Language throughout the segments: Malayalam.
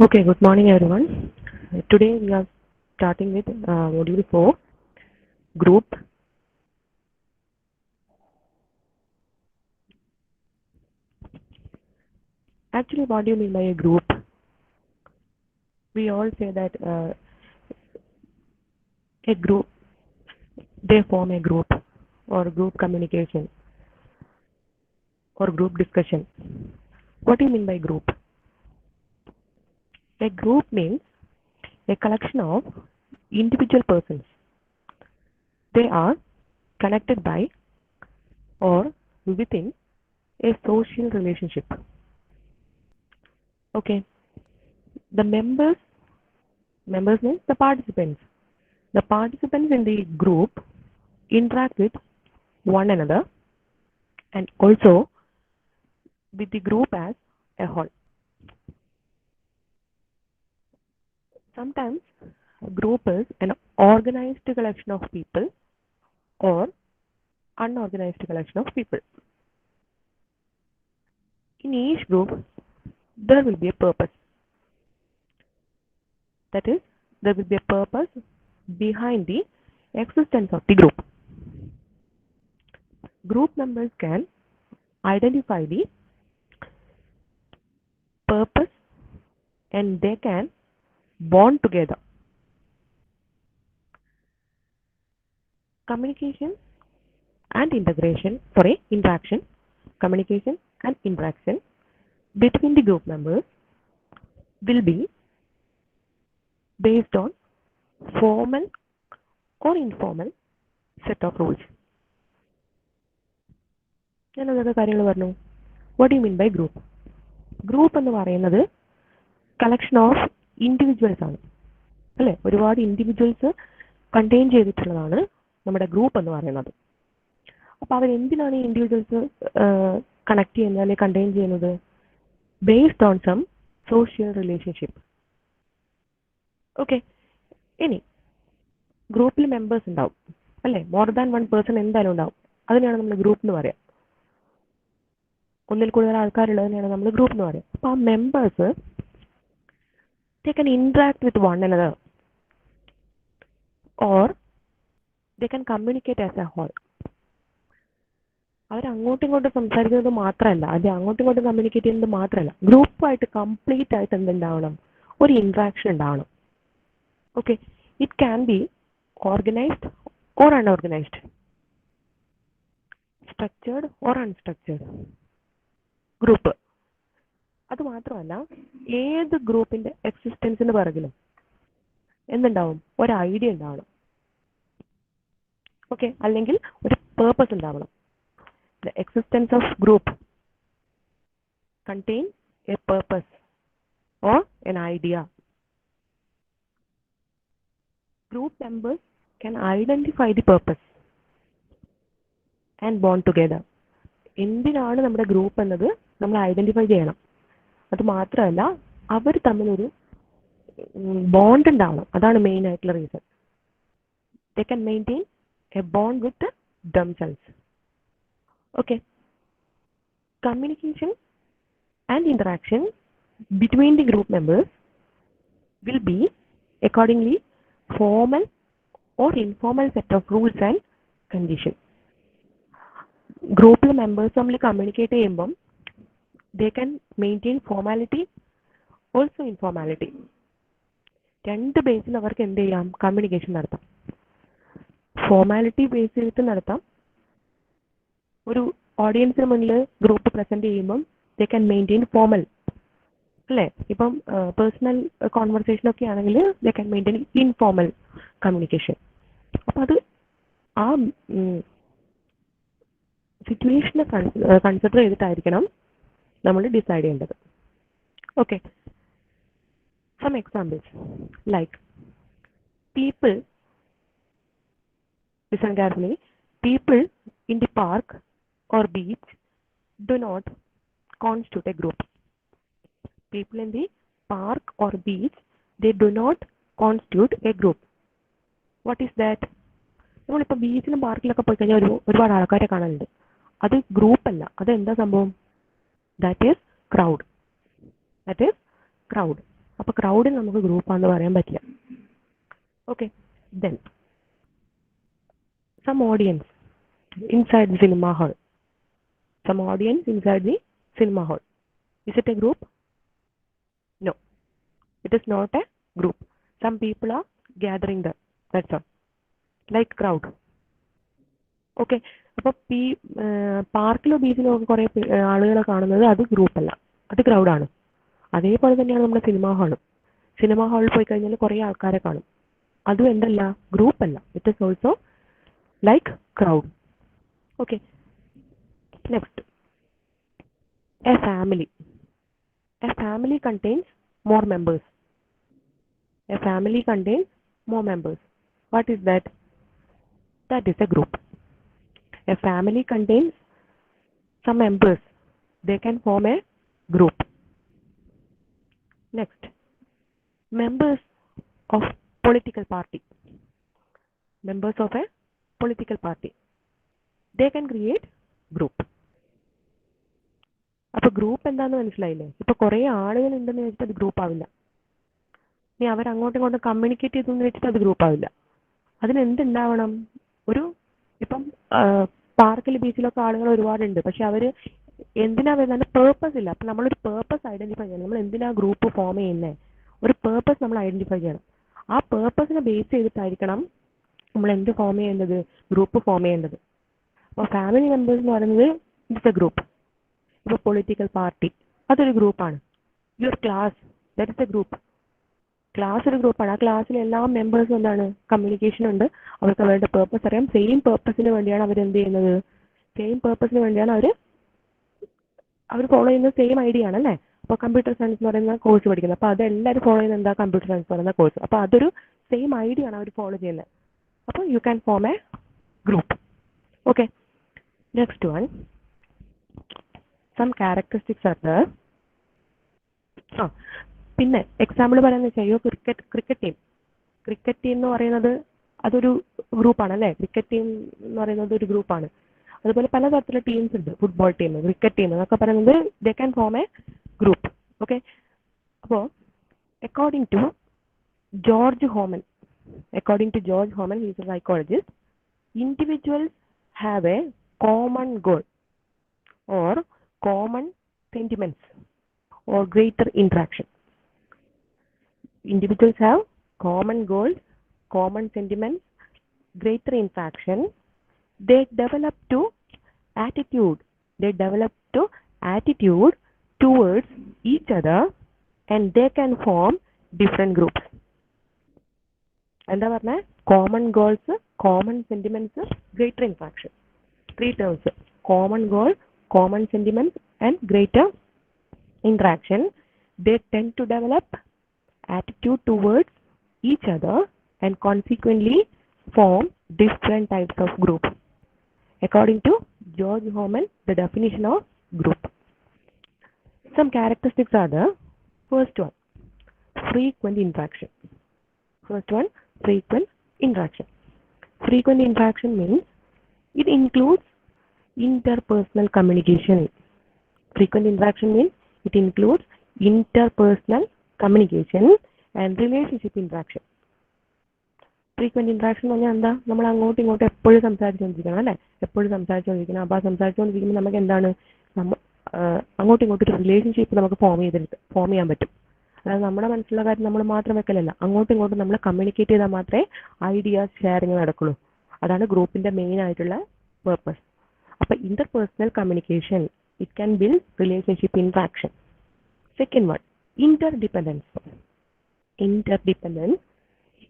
Okay, good morning everyone. Today we are starting with module 4 group. Actually, what do you mean by a group? We all say that a group, they form a group or group communication or group discussion. What do you mean by group? A group means a collection of individual persons. They are connected by or within a social relationship. Okay, the members means the participants. The participants in the group interact with one another and also with the group as a whole. Sometimes a group is an organized collection of people or unorganized collection of people. In each group, there will be a purpose. That is, there will be a purpose behind the existence of the group. Group members can identify the purpose and they can bond together. Communication and interaction, communication and interaction between the group members will be based on formal or informal set of rules. ഞാൻ അതൊക്കെ കാര്യങ്ങൾ പറഞ്ഞു. What you mean by group? Group എന്ന് പറയുന്നത് കളക്ഷൻ ഓഫ് ഇൻഡിവിജ്വൽസ് ആണ്, അല്ലേ? ഒരുപാട് ഇൻഡിവിജ്വൽസ് കണ്ടെയ്ൻ ചെയ്തിട്ടുള്ളതാണ് നമ്മുടെ ഗ്രൂപ്പ് എന്ന് പറയുന്നത്. അപ്പോൾ അവരെന്തിനാണ് ഈ ഇൻഡിവിജ്വൽസ് കണക്ട് ചെയ്യുന്നത് അല്ലെങ്കിൽ കണ്ടെയ്ൻ ചെയ്യുന്നത്? Based on some social relationship. Okay, ഇനി ഗ്രൂപ്പിൽ മെമ്പേഴ്സ് ഉണ്ടാവും, അല്ലേ? മോർ ദാൻ വൺ പേഴ്സൺ എന്തായാലും ഉണ്ടാവും. അതിനെയാണ് നമ്മൾ ഗ്രൂപ്പ് എന്ന് പറയാം. ഒന്നിൽ കൂടുതൽ ആൾക്കാരുള്ളതിനെയാണ് നമ്മൾ ഗ്രൂപ്പ് എന്ന് പറയാം. അപ്പോൾ ആ members they can interact with one another or they can communicate as a whole. അവർ അങ്ങോട്ടും ഇങ്ങോട്ടും സംസാരിക്കുന്നത് മാത്രമല്ല, അത് അങ്ങോട്ടും ഇങ്ങോട്ടും കമ്മ്യൂണിക്കേറ്റ് ചെയ്യുന്നത് മാത്രമല്ല, ഗ്രൂപ്പായിട്ട് കംപ്ലീറ്റ് ആയിട്ട് എന്തുണ്ടാവണം? ഒരു ഇൻട്രാക്ഷൻ ഉണ്ടാവണം. Okay, it can be organised or unorganised, structured or unstructured group. അത് മാത്രമല്ല, ഏത് ഗ്രൂപ്പിന്റെ എക്സിസ്റ്റൻസിന് പിറകിലും എന്തുണ്ടാവും? ഒരു ഐഡിയ ഉണ്ടാവണം. ഓക്കെ, അല്ലെങ്കിൽ ഒരു പേർപ്പസ് ഉണ്ടാവണം. The existence of group contain a purpose or an idea. Group members can identify the purpose and bond together. എന്തിനാണ് നമ്മുടെ ഗ്രൂപ്പ് എന്നത് നമ്മൾ ഐഡന്റിഫൈ ചെയ്യണം. അത് മാത്രമല്ല, അവർ തമ്മിലൊരു ബോണ്ട് ഉണ്ടാവണം. അതാണ് മെയിൻ ആയിട്ടുള്ള reason. They can maintain a bond with themselves. Okay, communication and interaction between the group members will be accordingly formal or informal set of rules and conditions. ഗ്രൂപ്പിലെ മെമ്പേഴ്സ് തമ്മിൽ കമ്മ്യൂണിക്കേറ്റ് ചെയ്യുമ്പം they can maintain formality also informality. രണ്ട് ബേസിൽ അവർക്ക് എന്ത് ചെയ്യാം? കമ്മ്യൂണിക്കേഷൻ നടത്താം. ഫോർമാലിറ്റി ബേസ് ചെയ്തിട്ട് നടത്താം. ഒരു ഓഡിയൻസിന് മുന്നിൽ ഗ്രൂപ്പ് പ്രസന്റ് ചെയ്യുമ്പം ദേ ക്യാൻ മെയിൻറ്റെയിൻ ഫോർമൽ, അല്ലേ? ഇപ്പം പേഴ്സണൽ കോൺവെർസേഷൻ ഒക്കെ ആണെങ്കിൽ they can maintain informal communication. അപ്പം അത് ആ സിറ്റുവേഷനെ കൺസിഡർ ചെയ്തിട്ടായിരിക്കണം നമ്മൾ ഡിസൈഡ് ചെയ്യേണ്ടത്. Okay, some examples like people, listen carefully, people in the park or beach do not constitute a group. People in the park or beach, they do not constitute a group. What is that? നമ്മളിപ്പോൾ ബീച്ചിലും പാർക്കിലൊക്കെ പോയി കഴിഞ്ഞാൽ ഒരുപാട് ആൾക്കാരെ കാണാനുണ്ട്. അത് ഗ്രൂപ്പ് അല്ല. അത് എന്താ സംഭവം? That is crowd. അപ്പോൾ ക്രൗഡിൽ നമുക്ക് ഗ്രൂപ്പാന്ന് പറയാൻ പറ്റില്ല. Okay, then some audience inside the cinema hall. Some audience inside the cinema hall. Is it a group? No, it is not a group. Some people are gathering there. That's all. Like crowd. Okay. അപ്പോൾ ഈ പാർക്കിലോ ബീച്ചിലോ ഒക്കെ കുറേ ആളുകളെ കാണുന്നത് അത് ഗ്രൂപ്പല്ല, അത് ക്രൗഡാണ്. അതേപോലെ തന്നെയാണ് നമ്മുടെ സിനിമാ ഹാളും. സിനിമാ ഹാളിൽ പോയി കഴിഞ്ഞാൽ കുറേ ആൾക്കാരെ കാണും, അതും എന്തല്ല, ഗ്രൂപ്പല്ല. It is also like crowd. Okay, next, a family. A family contains more members. A family contains more members. What is that? That is a group. A family contains some members. They can form a group. Next, members of political party. Members of a political party. They can create group. അപ്പോൾ ഗ്രൂപ്പ് എന്താണെന്ന് മനസ്സിലായില്ലേ? ഇപ്പോൾ കുറേ ആളുകൾ ഉണ്ടെന്ന് വെച്ചിട്ട് അത് ഗ്രൂപ്പ് ആവില്ല. ഇനി അവരങ്ങോട്ടും ഇങ്ങോട്ടും കമ്മ്യൂണിക്കേറ്റ് ചെയ്തെന്ന് വെച്ചിട്ട് അത് ഗ്രൂപ്പ് ആവില്ല. അതിനെന്തുണ്ടാവണം? ഒരു ഇപ്പം പാർക്കിൽ ബീച്ചിലൊക്കെ ആളുകൾ ഒരുപാടുണ്ട്, പക്ഷെ അവർ എന്തിനാ വരുന്നത്? പേർപ്പസ് ഇല്ല. അപ്പം നമ്മളൊരു പേർപ്പസ് ഐഡന്റിഫൈ ചെയ്യണം. നമ്മൾ എന്തിനാ ഗ്രൂപ്പ് ഫോം ചെയ്യുന്നത്? ഒരു പേർപ്പസ് നമ്മൾ ഐഡന്റിഫൈ ചെയ്യണം. ആ പേർപ്പസിനെ ബേസ് ചെയ്തിട്ടായിരിക്കണം നമ്മൾ എന്ത് ഫോം ചെയ്യേണ്ടത്, ഗ്രൂപ്പ് ഫോം ചെയ്യേണ്ടത്. അപ്പോൾ ഫാമിലി മെമ്പേഴ്സ് എന്ന് പറയുന്നത് ഇറ്റ്സ് എ ഗ്രൂപ്പ്. ഇപ്പോൾ പൊളിറ്റിക്കൽ പാർട്ടി അതൊരു ഗ്രൂപ്പാണ്. Your class, that is A group. Class ഒരു ഗ്രൂപ്പാണ്. ആ ക്ലാസ്സിലെ എല്ലാ മെമ്പേഴ്സും എന്താണ്, കമ്മ്യൂണിക്കേഷൻ ഉണ്ട്. അവർക്ക് അവരുടെ പേർപ്പസ് അറിയാം. സെയിം പേർപ്പസിന് വേണ്ടിയാണ് അവർ എന്ത് ചെയ്യുന്നത്, സെയിം പേർപ്പസിന് വേണ്ടിയാണ് അവർ ഫോളോ ചെയ്യുന്നത് സെയിം ഐഡിയ ആണ് അല്ലേ? അപ്പോൾ കമ്പ്യൂട്ടർ സയൻസ് എന്ന് പറയുന്ന കോഴ്സ് പഠിക്കുന്നത്. അപ്പോൾ അതെല്ലാവരും ഫോളോ ചെയ്യുന്നത് എന്താ, കമ്പ്യൂട്ടർ സയൻസ് എന്ന് പറയുന്ന കോഴ്സ്. അപ്പോൾ അതൊരു സെയിം ഐഡിയ ആണ് അവർ ഫോളോ ചെയ്യുന്നത്. അപ്പോൾ you can form a group. Okay, next one, some characteristics are there. പിന്നെ എക്സാമ്പിൾ പറയാന്ന് വെച്ചാൽ ക്രിക്കറ്റ് ടീം എന്ന് പറയുന്നത് അതൊരു ഗ്രൂപ്പാണ് അല്ലേ? ക്രിക്കറ്റ് ടീം എന്ന് പറയുന്നത് ഒരു ഗ്രൂപ്പാണ്. അതുപോലെ പലതരത്തിലുള്ള ടീംസ് ഉണ്ട്. ഫുട്ബോൾ ടീം, ക്രിക്കറ്റ് ടീം എന്നൊക്കെ പറയുന്നത് they can form a group. Okay, അപ്പോൾ according to George Homans, he is a psychologist, individuals have a common goal or common sentiments or greater interaction. Individuals have common goals, common sentiments, greater interaction. They develop attitude towards each other, and they can form different groups. എന്താ പറഞ്ഞ? Common goals, common sentiments, greater interaction. 3 terms: common goal, common sentiments, and greater interaction. They tend to develop attitude towards each other and consequently form different types of groups. According to George Homan, the definition of group. Some characteristics are the first one, frequent interaction. Frequent interaction. Frequent interaction means it includes interpersonal communication. Frequent interaction means it includes interpersonal communication and relationship interaction. Frequent interaction എന്ന് പറഞ്ഞാൽ എന്താ? നമ്മൾ അങ്ങോട്ടും ഇങ്ങോട്ടും എപ്പോഴും സംസാരിച്ചുകൊണ്ടിരിക്കണം അല്ലേ? എപ്പോഴും സംസാരിച്ചുകൊണ്ടിരിക്കണം. അപ്പോൾ ആ സംസാരിച്ചുകൊണ്ടിരിക്കുമ്പോൾ നമുക്ക് എന്താണ്, അങ്ങോട്ടും ഇങ്ങോട്ടും ഒരു റിലേഷൻഷിപ്പ് നമുക്ക് ഫോം ചെയ്യാൻ പറ്റും. അതായത് നമ്മുടെ മനസ്സിലുള്ള കാര്യം നമ്മൾ മാത്രം വെക്കലല്ല, അങ്ങോട്ടും ഇങ്ങോട്ടും നമ്മൾ കമ്മ്യൂണിക്കേറ്റ് ചെയ്താൽ മാത്രമേ ഐഡിയാസ് ഷെയറിങ് നടക്കുള്ളൂ. അതാണ് ഗ്രൂപ്പിന്റെ മെയിൻ ആയിട്ടുള്ള പേർപ്പസ്. അപ്പോൾ interpersonal communication, it can build relationship interaction. Second one,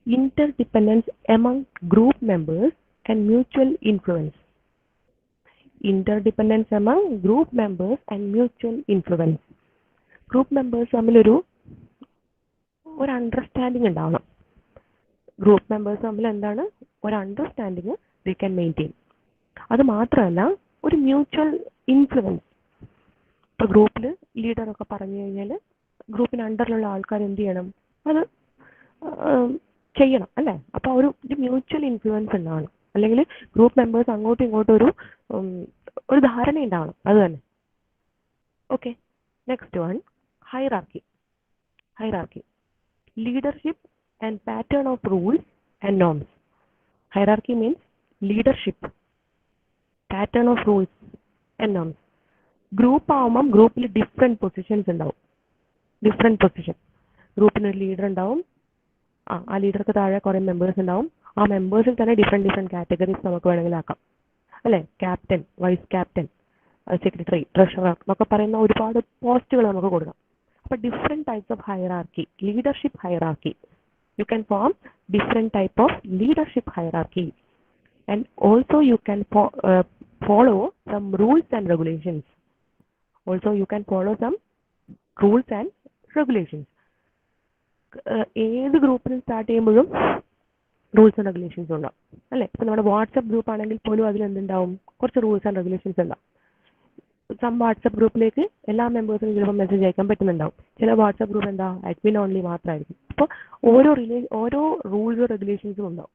interdependence among group members and mutual influence. Interdependence among group members and mutual influence. Group members തമ്മിൽ ഒരു അണ്ടർസ്റ്റാൻഡിങ് ഉണ്ടാവണം. ഗ്രൂപ്പ് മെമ്പേഴ്സ് തമ്മിൽ എന്താണ്, ഒരു അണ്ടർസ്റ്റാൻഡിങ് ദേ ക്യാൻ മെയിൻറ്റെയിൻ. അത് മാത്രമല്ല, ഒരു മ്യൂച്വൽ ഇൻഫ്ലുവൻസ്. ഇപ്പോൾ ഗ്രൂപ്പിൽ ലീഡറൊക്കെ പറഞ്ഞു കഴിഞ്ഞാൽ ഗ്രൂപ്പിന് അണ്ടറിലുള്ള ആൾക്കാർ എന്ത് ചെയ്യണം, അത് ചെയ്യണം അല്ലേ? അപ്പോൾ ഒരു മ്യൂച്വൽ ഇൻഫ്ലുവൻസ് ഉണ്ടാവണം. അല്ലെങ്കിൽ ഗ്രൂപ്പ് മെമ്പേഴ്സ് അങ്ങോട്ടും ഇങ്ങോട്ടും ഒരു ധാരണ ഉണ്ടാവണം. അത് തന്നെ. Okay, next one, hierarchy. leadership and pattern of rules and norms. Hierarchy means leadership, pattern of rules and norms. Group ആവുമ്പം ഗ്രൂപ്പിൽ ഡിഫറെൻറ്റ് പൊസിഷൻസ് ഉണ്ടാവും. Different position. ഗ്രൂപ്പിന് ഒരു ലീഡർ ഉണ്ടാവും. ആ ലീഡർക്ക് താഴെ കുറേ മെമ്പേഴ്സ് ഉണ്ടാവും. ആ മെമ്പേഴ്സിൽ തന്നെ ഡിഫറെൻറ്റ് കാറ്റഗറീസ് നമുക്ക് വേണമെങ്കിൽ ആക്കാം അല്ലേ. Captain, vice captain, secretary, treasurer എന്നൊക്കെ പറയുന്ന ഒരുപാട് പോസ്റ്റുകൾ നമുക്ക് കൊടുക്കാം. അപ്പോൾ different types of hierarchy, leadership hierarchy. You can form different type of leadership hierarchy, and also you can follow some rules and regulations. Also you can follow some rules and regulations. ഏത് ഗ്രൂപ്പിൽ സ്റ്റാർട്ട് ചെയ്യുമ്പോഴും റൂൾസ് ആൻഡ് റെഗുലേഷൻസ് ഉണ്ടാവും അല്ലേ. ഇപ്പം നമ്മുടെ വാട്സപ്പ് ഗ്രൂപ്പ് ആണെങ്കിൽ പോലും അതിൽ എന്തുണ്ടാവും, കുറച്ച് റൂൾസ് ആൻഡ് റെഗുലേഷൻസ് ഉണ്ടാവും. സം വാട്സപ്പ് ഗ്രൂപ്പിലേക്ക് എല്ലാ മെമ്പേഴ്സിനും ചിലപ്പോൾ മെസ്സേജ് അയക്കാൻ പറ്റുന്നുണ്ടാവും. ചില വാട്സപ്പ് ഗ്രൂപ്പ് എന്താ അഡ്മിൻ ഓൺലി മാത്രമായിരിക്കും. അപ്പോൾ ഓരോ റൂൾസ് റെഗുലേഷൻസും ഉണ്ടാവും.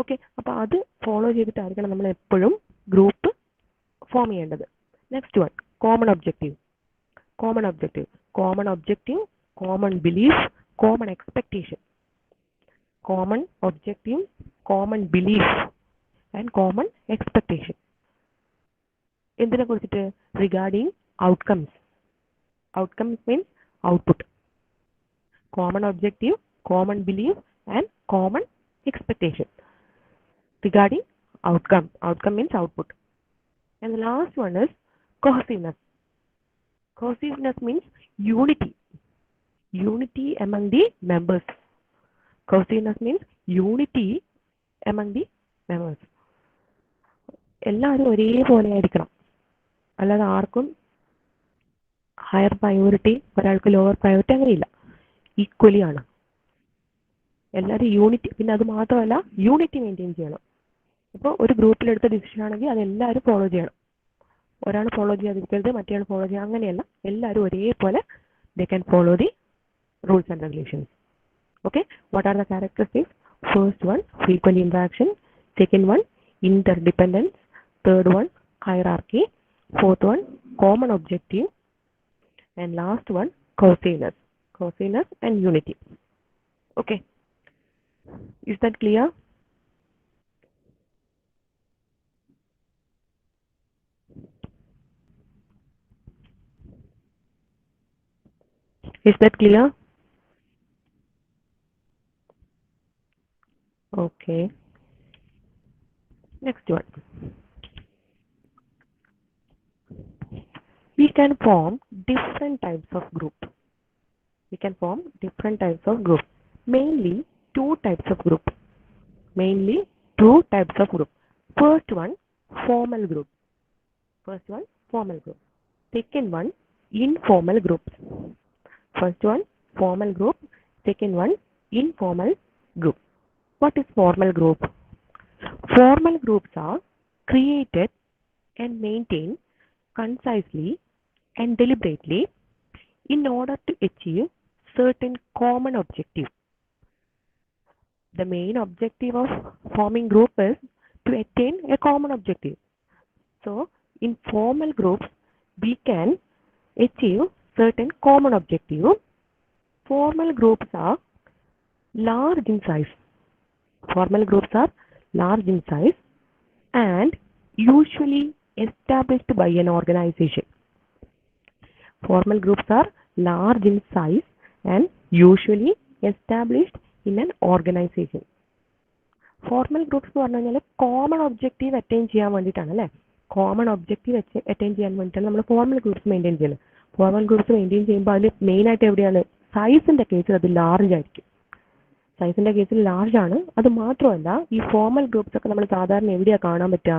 ഓക്കെ, അപ്പോൾ അത് ഫോളോ ചെയ്തിട്ടായിരിക്കണം നമ്മൾ എപ്പോഴും ഗ്രൂപ്പ് ഫോം ചെയ്യേണ്ടത്. Next one, common objective. Common objective, common belief, common expectation. Common objective, common belief and common expectation. എന്തിനെ കുറിച്ചിട്ട്? Regarding outcomes. Outcomes means output. Common objective, common belief and common expectation regarding outcome. Outcome means output. And the last one is cohesiveness. Cohesiveness means unity. Unity among the members. Cohesiveness means unity among the members. എല്ലാവരും ഒരേപോലെ ആയിരിക്കണം. അല്ലാതെ ആർക്കും ഹയർ പ്രയോറിറ്റി, ഒരാൾക്ക് ലോവർ പ്രയോറിറ്റി, അങ്ങനെയില്ല. ഈക്വലി ആണ് എല്ലാവരും. യൂണിറ്റി, പിന്നെ അത് മാത്രമല്ല യൂണിറ്റി മെയിൻറ്റെയിൻ ചെയ്യണം. ഇപ്പോൾ ഒരു ഗ്രൂപ്പിലെടുത്ത ഡിസിഷൻ ആണെങ്കിൽ അത് എല്ലാവരും ഫോളോ ചെയ്യണം. ഒരാൾ ഫോളോ ചെയ്യാതിരിക്കരുത്, മറ്റേ ഫോളോ ചെയ്യുക, അങ്ങനെയല്ല. എല്ലാവരും ഒരേപോലെ they can follow the rules and regulations. Okay, what are the characteristics? First one, frequent interaction. Second one, interdependence. Third one, hierarchy. Fourth one, common objective. And last one, cohesiveness and unity. Okay, is that clear? Is that clear? Okay, next one. We can form different types of group. Mainly two types of group. First one, formal group. Second one, informal group. First one, formal group. Second one, informal group. What is formal group? Formal groups are created and maintained concisely and deliberately in order to achieve certain common objective. The main objective of forming group is to attain a common objective. So in formal groups we can achieve certain common objective. Formal groups are large in size. And usually established by an organization. Formal groups are large in size and usually established in an organization. Formal groups എന്ന് പറഞ്ഞു കഴിഞ്ഞാൽ കോമൺ ഒബ്ജക്റ്റീവ് അറ്റൈൻ ചെയ്യാൻ വേണ്ടിയിട്ടാണ് അല്ലേ. കോമൺ ഒബ്ജക്റ്റീവ് അറ്റൈൻ ചെയ്യാൻ വേണ്ടിയിട്ടാണ് നമ്മൾ ഫോർമൽ ഗ്രൂപ്പ്സ് മെയിൻറ്റെയിൻ ചെയ്യുന്നത്. ഫോർമൽ ഗ്രൂപ്പ്സ് മെയിൻറ്റെയിൻ ചെയ്യുമ്പോൾ അതിൽ മെയിനായിട്ട് എവിടെയാണ്? സൈസിൻ്റെ കേസിൽ അത് ലാർജ് ആയിരിക്കും. സൈസിൻ്റെ കേസിൽ ലാർജ് ആണ്. അത് മാത്രമല്ല, ഈ ഫോർമൽ ഗ്രൂപ്പ്സ് ഒക്കെ നമ്മൾ സാധാരണ എവിടെയാണ് കാണാൻ പറ്റുക?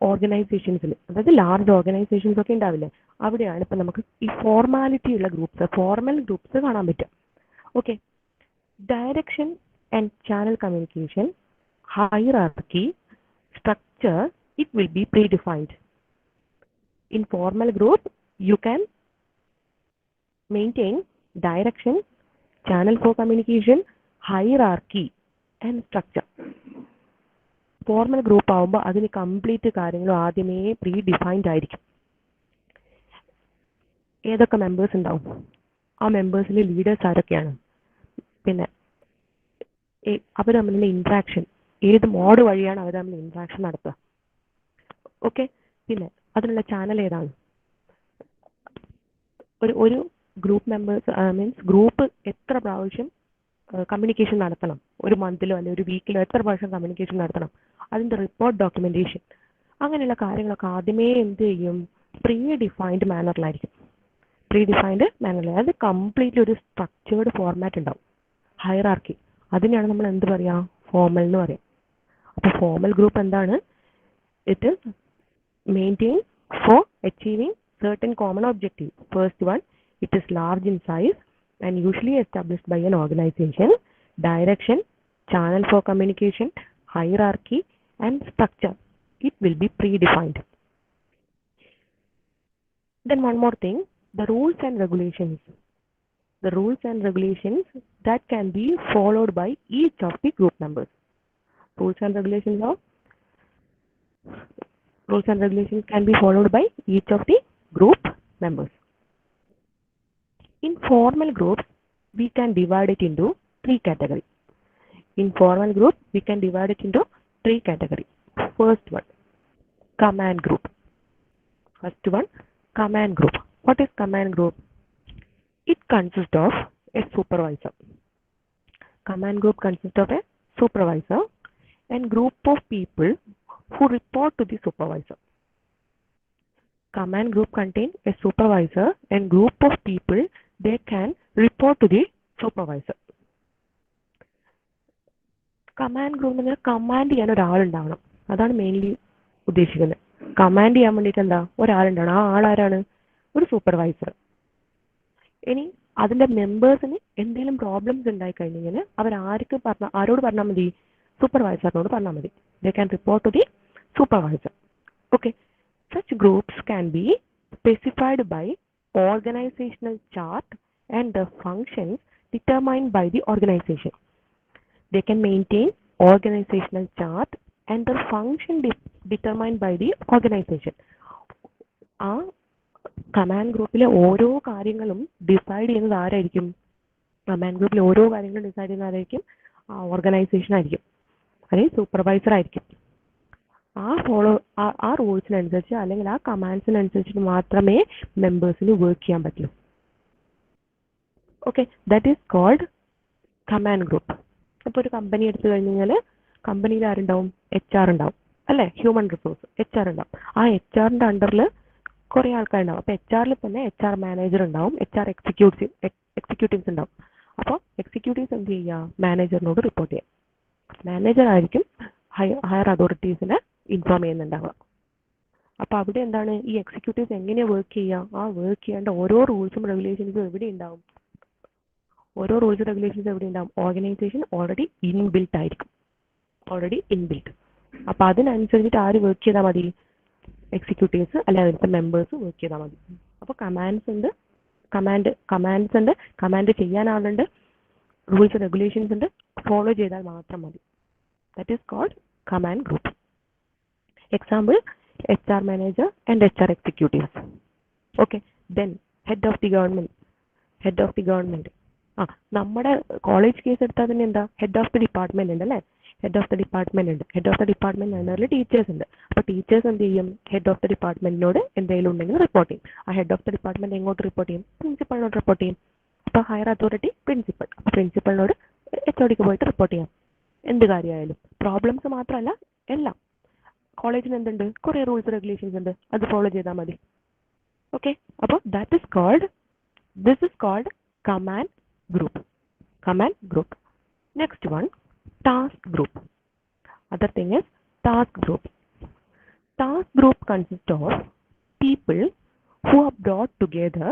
ഓർഗനൈസേഷൻസിൽ, അതായത് ലാർജ് ഓർഗനൈസേഷൻസ് ഒക്കെ ഉണ്ടാവില്ലേ, അവിടെയാണ് ഇപ്പം നമുക്ക് ഈ ഫോർമാലിറ്റി ഉള്ള ഗ്രൂപ്പ്സ്, ഫോർമൽ ഗ്രൂപ്പ്സ് കാണാൻ പറ്റുക. Okay, direction and channel communication, hierarchy, structure, it will be predefined. In formal group, you can maintain direction, channel for communication, hierarchy and structure. Formal group ആകുമ്പോൾ അതിന് കംപ്ലീറ്റ് കാര്യങ്ങളും ആദ്യമേ പ്രീ ഡിഫൈൻഡ് ആയിരിക്കും. ഏതൊക്കെ മെമ്പേഴ്സ് ഉണ്ടാവും, ആ മെമ്പേഴ്സിലെ ലീഡേഴ്സ് ആരൊക്കെയാണ്, പിന്നെ അവർ തമ്മിലുള്ള ഇൻട്രാക്ഷൻ, ഏത് മോഡ് വഴിയാണ് അവർ തമ്മിൽ ഇൻട്രാക്ഷൻ നടത്തുക. ഓക്കെ, പിന്നെ അതിനുള്ള ചാനൽ ഏതാണ്? ഒരു ഗ്രൂപ്പ് മെമ്പേഴ്സ് മീൻസ് ഗ്രൂപ്പ് എത്ര പ്രാവശ്യം കമ്മ്യൂണിക്കേഷൻ നടത്തണം, ഒരു മന്തിലോ അല്ലെങ്കിൽ ഒരു വീക്കിലോ എത്ര പ്രാവശ്യം കമ്മ്യൂണിക്കേഷൻ നടത്തണം, അതിൻ്റെ റിപ്പോർട്ട് ഡോക്യുമെന്റേഷൻ, അങ്ങനെയുള്ള കാര്യങ്ങളൊക്കെ ആദ്യമേ എന്ത് ചെയ്യും? പ്രീ ഡിഫൈൻഡ് മാനറിലായിരിക്കും. പ്രീ ഡിഫൈൻഡ് മാനറിൽ അത് കംപ്ലീറ്റ്ലി ഒരു സ്ട്രക്ചേർഡ് ഫോർമാറ്റ് ഉണ്ടാവും, ഹയറാർക്കി. അതിനെയാണ് നമ്മൾ എന്ത് പറയാ? ഫോർമൽ എന്ന് പറയാം. അപ്പോൾ ഫോർമൽ ഗ്രൂപ്പ് എന്താണ്? It maintain four achieving certain common objective. First one, it is large in size and usually established by an organization. Direction, channel for communication, hierarchy and structure. It will be predefined. Then one more thing, the rules and regulations. The rules and regulations that can be followed by each of the group members. Rules and regulations can be followed by each of the group members. In formal groups, we can divide it into 3 categories. In formal group, we can divide it into 3 categories. First one, command group. What is command group? It consists of a supervisor. Command group consists of a supervisor and group of people who report to the supervisor. Command group contains a supervisor and group of people they can report to the supervisor. Command group എന്ന് പറഞ്ഞാൽ കമാൻഡ് ചെയ്യാൻ ഒരാളുണ്ടാവണം, അതാണ് മെയിൻലി ഉദ്ദേശിക്കുന്നത്. കമാൻഡ് ചെയ്യാൻ വേണ്ടിയിട്ട് എന്താ? ഒരാളുണ്ടാവണം. ആ ആളാരാണ്? ഒരു സൂപ്പർവൈസർ. ഇനി അതിന്റെ മെമ്പേഴ്സിന് എന്തെങ്കിലും പ്രോബ്ലംസ് ഉണ്ടായി കഴിഞ്ഞാൽ ആരോട് പറഞ്ഞാൽ മതി? സൂപ്പർവൈസറിനോട് പറഞ്ഞാൽ മതി. They can report to the supervisor. Okay, such groups can be specified by organizational chart and the functions determined by the organization. They can maintain organizational chart and the function determined by the organization. ആ കമാൻഡ് ഗ്രൂപ്പിലെ ഓരോ കാര്യങ്ങളും ഡിസൈഡ് ചെയ്യുന്നത് ആരായിരിക്കും? കമാൻഡ് ഗ്രൂപ്പിലെ ഓരോ കാര്യങ്ങളും ഡിസൈഡ് ചെയ്യുന്നത് ആരായിരിക്കും? ആ ഓർഗനൈസേഷൻ ആയിരിക്കും, അല്ലെങ്കിൽ സൂപ്പർവൈസർ ആയിരിക്കും. ആ റൂൾസിനനുസരിച്ച് അല്ലെങ്കിൽ ആ കമാൻഡ്സിനനുസരിച്ച് മാത്രമേ മെമ്പേഴ്സിന് വർക്ക് ചെയ്യാൻ പറ്റൂ. Okay, that is called command group. ഇപ്പോൾ ഒരു കമ്പനി എടുത്തു കഴിഞ്ഞാൽ കമ്പനിയിൽ ആരുണ്ടാവും? HR ഉണ്ടാവും, അല്ലേ? ഹ്യൂമൻ റിസോഴ്സ് HR ഉണ്ടാവും. ആ HRന്റെ അണ്ടറിൽ കുറേ ആൾക്കാരുണ്ടാവും. അപ്പോൾ HR തന്നെ HR മാനേജർ ഉണ്ടാവും, HR എക്സിക്യൂട്ടീവ്സ് ഉണ്ടാവും. അപ്പോൾ എക്സിക്യൂട്ടീവ്സ് എന്ത് ചെയ്യുക? മാനേജറിനോട് റിപ്പോർട്ട് ചെയ്യാം. മാനേജർ ആയിരിക്കും ഹയർ അതോറിറ്റീസിനെ ഇൻഫോം ചെയ്യുന്നുണ്ടാവുക. അപ്പോൾ അവിടെ എന്താണ്? ഈ എക്സിക്യൂട്ടീവ്സ് എങ്ങനെയാണ് വർക്ക് ചെയ്യുക? ആ വർക്ക് ചെയ്യേണ്ട ഓരോ റൂൾസും റെഗുലേഷൻസും എവിടെ ഉണ്ടാവും? ഓർഗനൈസേഷൻ ഓൾറെഡി ഇൻബിൽട്ട് ആയിരിക്കും. അപ്പോൾ അതിനനുസരിച്ചിട്ട് ആര് വർക്ക് ചെയ്താൽ മതി? എക്സിക്യൂട്ടീവ്സ് അല്ലെ അതിലത്തെ മെമ്പേഴ്സ് വർക്ക് ചെയ്താൽ മതി. അപ്പോൾ കമാൻഡ് ചെയ്യാൻ ആളുണ്ട്, റൂൾസ് റെഗുലേഷൻസ് ഉണ്ട്, ഫോളോ ചെയ്താൽ മാത്രം മതി. That is called command group. Example, HR manager and HR executives. Okay, then head of the government. നമ്മുടെ കോളേജ് കേസ് എടുത്താൽ തന്നെ എന്താ? ഹെഡ് ഓഫ് ദി ഡിപ്പാർട്ട്മെന്റ് ഉണ്ട്, അല്ലേ? ഹെഡ് ഓഫ് ദി ഡിപ്പാർട്ട്മെന്റ് അണ്ടറിൽ ടീച്ചേഴ്സ് ഉണ്ട്. അപ്പോൾ ടീച്ചേഴ്സ് എന്ത് ചെയ്യും? ഹെഡ് ഓഫ് ദി ഡിപ്പാർട്ട്മെന്റിനോട് എന്തെങ്കിലും ഉണ്ടെങ്കിൽ റിപ്പോർട്ട് ചെയ്യും. ആ ഹെഡ് ഓഫ് ദി ഡിപ്പാർട്ട്മെന്റ് എങ്ങോട്ട് റിപ്പോർട്ട് ചെയ്യും? പ്രിൻസിപ്പളിനോട് റിപ്പോർട്ട് ചെയ്യും. അപ്പോൾ ഹയർ അതോറിറ്റി പ്രിൻസിപ്പൾ. അപ്പോൾ പ്രിൻസിപ്പളിനോട് HODക്ക് പോയിട്ട് റിപ്പോർട്ട് ചെയ്യാം. എന്ത് കാര്യമായാലും, പ്രോബ്ലംസ് മാത്രമല്ല എല്ലാം. കോളേജിന് എന്തുണ്ട്? കുറേ റൂൾസ് റെഗുലേഷൻസ് ഉണ്ട്, അത് ഫോളോ ചെയ്താൽ മതി. ഓക്കെ, അപ്പോൾ this is called command group. Next one, task group. Other thing is task group. Task group consists of people who are brought together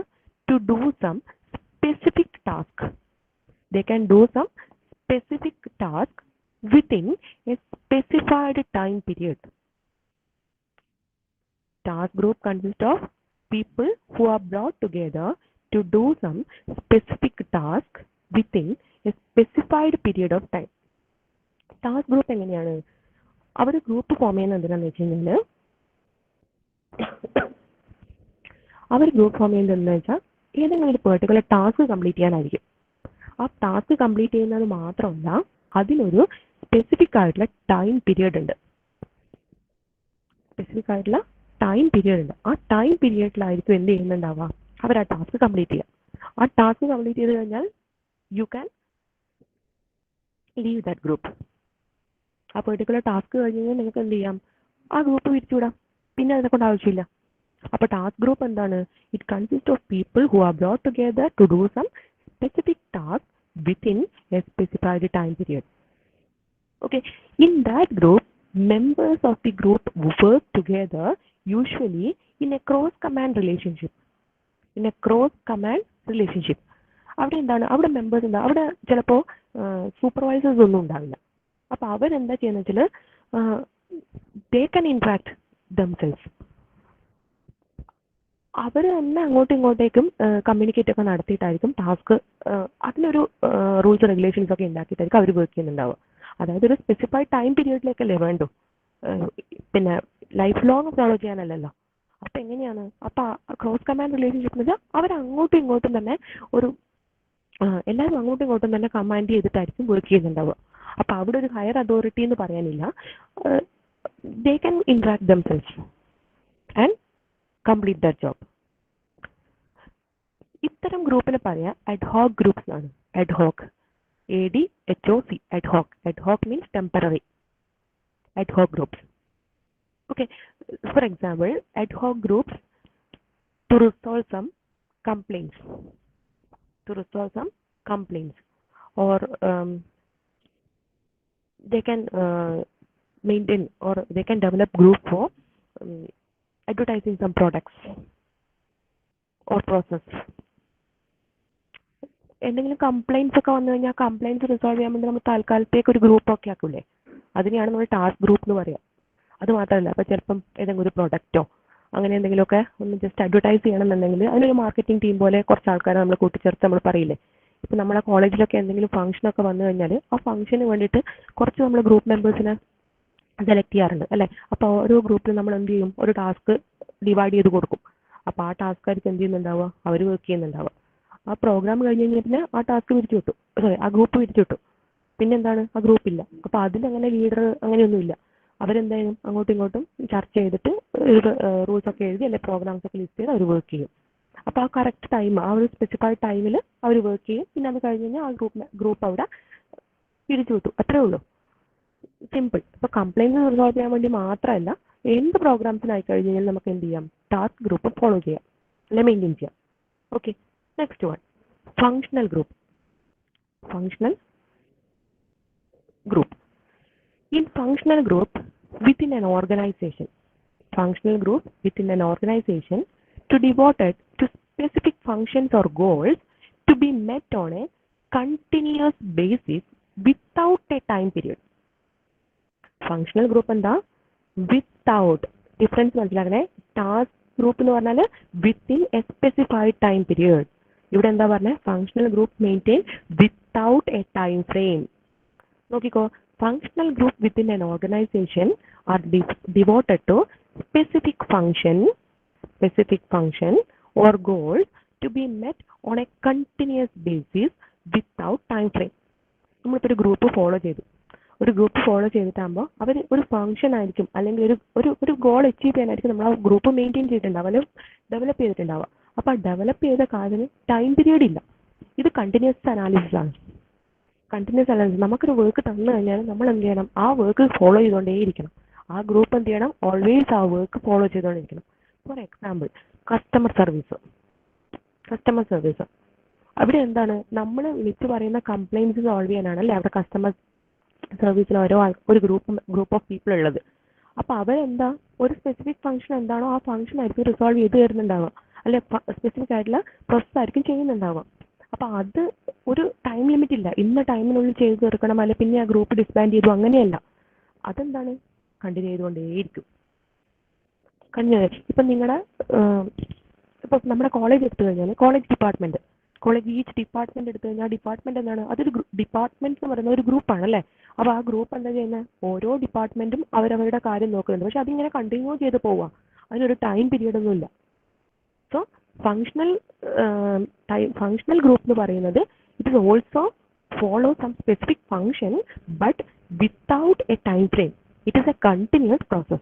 to do some specific task. They can do some specific task within a specified time period. Task group consists of people who are brought together to do some specific task within a specified period of time. Task group എങ്ങനെയാണ്? അവർ ഗ്രൂപ്പ് ഫോം ചെയ്യുന്നത് എന്തിനാന്ന് വെച്ച് കഴിഞ്ഞാൽ ഏതെങ്കിലും ഒരു പെർട്ടിക്കുലർ ടാസ്ക് കംപ്ലീറ്റ് ചെയ്യാനായിരിക്കും. ആ ടാസ്ക് കംപ്ലീറ്റ് ചെയ്യുന്നത് മാത്രമല്ല, അതിനൊരു സ്പെസിഫിക് ആയിട്ടുള്ള ടൈം പീരിയഡ് ഉണ്ട്. ആ ടൈം പീരിയഡിലായിരിക്കും എന്ത് ചെയ്യുന്നുണ്ടാവുക, അവർ ആ ടാസ്ക് കംപ്ലീറ്റ് ചെയ്യുക. ആ ടാസ്ക് കംപ്ലീറ്റ് ചെയ്ത് കഴിഞ്ഞാൽ you can leave that group. ആ പെർട്ടിക്കുലർ ടാസ്ക് കഴിഞ്ഞ് കഴിഞ്ഞാൽ നിങ്ങൾക്ക് എന്ത് ചെയ്യാം, ആ ഗ്രൂപ്പ് പിരിച്ചുവിടാം. പിന്നെ അതിനെ കൊണ്ട് ആവശ്യമില്ല. അപ്പോൾ ടാസ്ക് ഗ്രൂപ്പ് എന്താണ്? It consist of people who are brought together to do some specific task within a specified time period. Okay, in that group, members of the group work together, usually in a cross command relationship. അവിടെ എന്താണ്, അവിടെ മെമ്പേഴ്സ് എന്താ, അവിടെ ചിലപ്പോൾ സൂപ്പർവൈസേഴ്സ് ഒന്നും ഉണ്ടാവില്ല. അപ്പോൾ അവരെന്താ ചെയ്യുന്നത് വെച്ചാൽ ദേ കൻ ഇൻട്രാക്ട് ദംസെൽസ്. അവർ തന്നെ അങ്ങോട്ടും ഇങ്ങോട്ടേക്കും കമ്മ്യൂണിക്കേറ്റ് ഒക്കെ നടത്തിയിട്ടായിരിക്കും ടാസ്ക്, അതിനൊരു റൂൾസ് റെഗുലേഷൻസ് ഒക്കെ ഉണ്ടാക്കിയിട്ടായിരിക്കും അവർ വർക്ക് ചെയ്യുന്നുണ്ടാവുക. അതായത് ഒരു സ്പെസിഫൈഡ് ടൈം പീരിയഡിലേക്കല്ലേ വേണ്ടു, പിന്നെ ലൈഫ് ലോങ് ഫോളോ ചെയ്യാനല്ലല്ലോ. അപ്പം എങ്ങനെയാണ്, അപ്പം ക്രോസ് കമാൻഡ് റിലേഷൻഷിപ്പ് എന്ന് വെച്ചാൽ അവരങ്ങോട്ടും ഇങ്ങോട്ടും തന്നെ ഒരു എല്ലാവരും അങ്ങോട്ടും ഇങ്ങോട്ടും തന്നെ കമാൻഡ് ചെയ്തിട്ടായിരിക്കും വർക്ക് ചെയ്യുന്നുണ്ടാവുക. അപ്പം അവിടെ ഒരു ഹയർ അതോറിറ്റി എന്ന് പറയാനില്ല. They can interact themselves and complete there job. ഇത്തരം ഗ്രൂപ്പിനെ പറയാം അഡ്ഹോക് ഗ്രൂപ്പ്സ് ആണ്. Ad hoc, ADHOC, ad hoc means temporary. Ad hoc groups. Okay, for example, ad-hoc groups to resolve some complaints, or they can maintain, or they can develop group for advertising some products or process. എന്തെങ്കിലും കംപ്ലൈൻറ്റ്സ് ഒക്കെ വന്നു കഴിഞ്ഞാൽ കംപ്ലൈൻറ്റ്സ് റിസോൾവ് ചെയ്യാൻ വേണ്ടി നമ്മൾ താൽക്കാലത്തേക്ക് ഒരു ഗ്രൂപ്പൊക്കെ ആക്കൂലേ, അതിനെയാണ് നമ്മൾ ടാസ്ക് ഗ്രൂപ്പ് എന്ന് പറയുക. അത് മാത്രമല്ല, അപ്പോൾ ചിലപ്പം ഏതെങ്കിലും ഒരു പ്രൊഡക്റ്റോ അങ്ങനെ എന്തെങ്കിലുമൊക്കെ ഒന്ന് ജസ്റ്റ് അഡ്വർടൈസ് ചെയ്യണമെന്നുണ്ടെങ്കിൽ അതിനൊരു മാർക്കറ്റിംഗ് ടീം പോലെ കുറച്ച് ആൾക്കാരെ നമ്മൾ കൂട്ടിച്ചേർത്ത് നമ്മൾ പറയില്ലേ. ഇപ്പം നമ്മളെ കോളേജിലൊക്കെ എന്തെങ്കിലും ഫംഗ്ഷനൊക്കെ വന്നു കഴിഞ്ഞാൽ ആ ഫംഗ്ഷന് വേണ്ടിയിട്ട് കുറച്ച് നമ്മൾ ഗ്രൂപ്പ് മെമ്പേഴ്സിനെ സെലക്ട് ചെയ്യാറുണ്ട് അല്ലേ. അപ്പോൾ ഓരോ ഗ്രൂപ്പിൽ നമ്മൾ എന്ത് ചെയ്യും, ഒരു ടാസ്ക് ഡിവൈഡ് ചെയ്ത് കൊടുക്കും. അപ്പോൾ ആ ടാസ്ക്കാർക്ക് എന്ത് ചെയ്യുന്നുണ്ടാവുക, അവർ വർക്ക് ചെയ്യുന്നുണ്ടാവുക. ആ പ്രോഗ്രാം കഴിഞ്ഞ് കഴിഞ്ഞാൽ പിന്നെ ആ ടാസ്ക് പിരിച്ചു വിട്ടു, ആ ഗ്രൂപ്പ് പിരിച്ചു വിട്ടു. പിന്നെന്താണ്, ആ ഗ്രൂപ്പില്ല. അപ്പോൾ അതിലങ്ങനെ ലീഡർ അങ്ങനെയൊന്നുമില്ല. അവരെന്തായാലും അങ്ങോട്ടും ഇങ്ങോട്ടും ചർച്ച ചെയ്തിട്ട് റൂൾസ് ഒക്കെ എഴുതി അല്ലെങ്കിൽ പ്രോഗ്രാംസ് ഒക്കെ ലിസ്റ്റ് ചെയ്ത് അവർ വർക്ക് ചെയ്യും. അപ്പോൾ ആ കറക്റ്റ് ടൈം, ആ ഒരു സ്പെസിഫൈഡ് ടൈമിൽ അവർ വർക്ക് ചെയ്യും. പിന്നെ അത് കഴിഞ്ഞ് കഴിഞ്ഞാൽ ആ ഗ്രൂപ്പ് അവിടെ പിരിച്ചു വിട്ടു. അത്രേ ഉള്ളൂ, സിമ്പിൾ. ഇപ്പോൾ കംപ്ലൈൻറ്റ് റിസോൾവ് ചെയ്യാൻ വേണ്ടി മാത്രമല്ല, എന്ത് പ്രോഗ്രാംസിനായി കഴിഞ്ഞ് കഴിഞ്ഞാൽ നമുക്ക് എന്ത് ചെയ്യാം, ടാസ്ക് ഗ്രൂപ്പ് ഫോളോ ചെയ്യാം അല്ലെ മെയിൻറ്റെയിൻ ചെയ്യാം. Okay, next one, functional group. In functional group within an organization, to devoted to specific functions or goals to be met on a continuous basis without a time period. Functional group എന്താ, without, ഡിഫറൻസ് മനസ്സിലാക്കണേ. ടാസ്ക് ഗ്രൂപ്പ് എന്ന് പറഞ്ഞാൽ within A specified time period. ഇവിടെ എന്താ പറഞ്ഞത്, functional group maintain without A time frame. നോക്കിക്കോ, functional group within an organization are devoted to specific function or goals to be met on a continuous basis without time frame. നമ്മളിപ്പോൾ ഒരു ഗ്രൂപ്പ് ഫോളോ ചെയ്തിട്ടാകുമ്പോൾ അവർ ഒരു ഫംഗ്ഷൻ ആയിരിക്കും അല്ലെങ്കിൽ ഒരു ഗോൾ അച്ചീവ് ചെയ്യാനായിരിക്കും നമ്മൾ ആ ഗ്രൂപ്പ് മെയിൻറ്റെയിൻ ചെയ്തിട്ടുണ്ടാവുക അല്ലെങ്കിൽ ഡെവലപ്പ് ചെയ്തിട്ടുണ്ടാവുക. അപ്പോൾ ആ ഡെവലപ്പ് ചെയ്ത കാര്യത്തിന് ടൈം പീരീഡ് ഇല്ല. ഇത് കണ്ടിന്യൂസ് അനാലിസിസ് ആണ്. നമുക്കൊരു വർക്ക് തന്നു കഴിഞ്ഞാൽ നമ്മൾ എന്ത് ചെയ്യണം, ആ വർക്ക് ഫോളോ ചെയ്തുകൊണ്ടേയിരിക്കണം. ആ ഗ്രൂപ്പ് എന്ത് ചെയ്യണം, ഓൾവേസ് ആ വർക്ക് ഫോളോ ചെയ്തുകൊണ്ടിരിക്കണം. ഫോർ എക്സാമ്പിൾ, കസ്റ്റമർ സർവീസ് അവിടെ എന്താണ്, നമ്മൾ വിളിച്ച് പറയുന്ന കംപ്ലൈൻറ്റ്സ് സോൾവ് ചെയ്യാനാണല്ലേ അവിടെ കസ്റ്റമർ സർവീസിൽ ഒരു ഗ്രൂപ്പ് ഓഫ് പീപ്പിൾ ഉള്ളത്. അപ്പോൾ അവരെന്താ, ഒരു സ്പെസിഫിക് ഫംഗ്ഷൻ എന്താണോ ആ ഫംഗ്ഷൻ ആയിരിക്കും റിസോൾവ് ചെയ്ത് തരുന്നുണ്ടാവുക, അല്ലെ സ്പെസിഫിക് ആയിട്ടുള്ള പ്രോസസ് ആയിരിക്കും ചെയ്യുന്നുണ്ടാവുക. അപ്പോൾ അത് ഒരു ടൈം ലിമിറ്റ് ഇല്ല, ഇന്ന ടൈമിനുള്ളിൽ ചെയ്ത് തീർക്കണം, അല്ലെ പിന്നെ ആ ഗ്രൂപ്പ് ഡിസ്ബാൻഡ് ചെയ്തു, അങ്ങനെയല്ല. അതെന്താണ്, കണ്ടിന്യൂ ചെയ്തുകൊണ്ടേയിരിക്കും. ഇപ്പം നിങ്ങളുടെ ഇപ്പം നമ്മുടെ കോളേജ് എടുത്തു കഴിഞ്ഞാൽ ഈച്ച് ഡിപ്പാർട്ട്മെന്റ് എടുത്തു കഴിഞ്ഞാൽ ഡിപ്പാർട്ട്മെന്റ് എന്താണ്, അതൊരു ഡിപ്പാർട്ട്മെന്റ് എന്ന് പറയുന്ന ഒരു ഗ്രൂപ്പാണല്ലേ. അപ്പോൾ ആ ഗ്രൂപ്പ് എന്താ ചെയ്യുന്നത്, ഓരോ ഡിപ്പാർട്ട്മെന്റും അവരവരുടെ കാര്യം നോക്കുന്നുണ്ട്. പക്ഷെ അതിങ്ങനെ കണ്ടിന്യൂ ചെയ്ത് പോവാം, അതിനൊരു ടൈം പീരീഡ് ഒന്നും ഇല്ല. സോ ഫങ്ഷണൽ ഗ്രൂപ്പ് എന്ന് പറയുന്നത് It is also follow some specific function but without a time frame. It is a continuous process.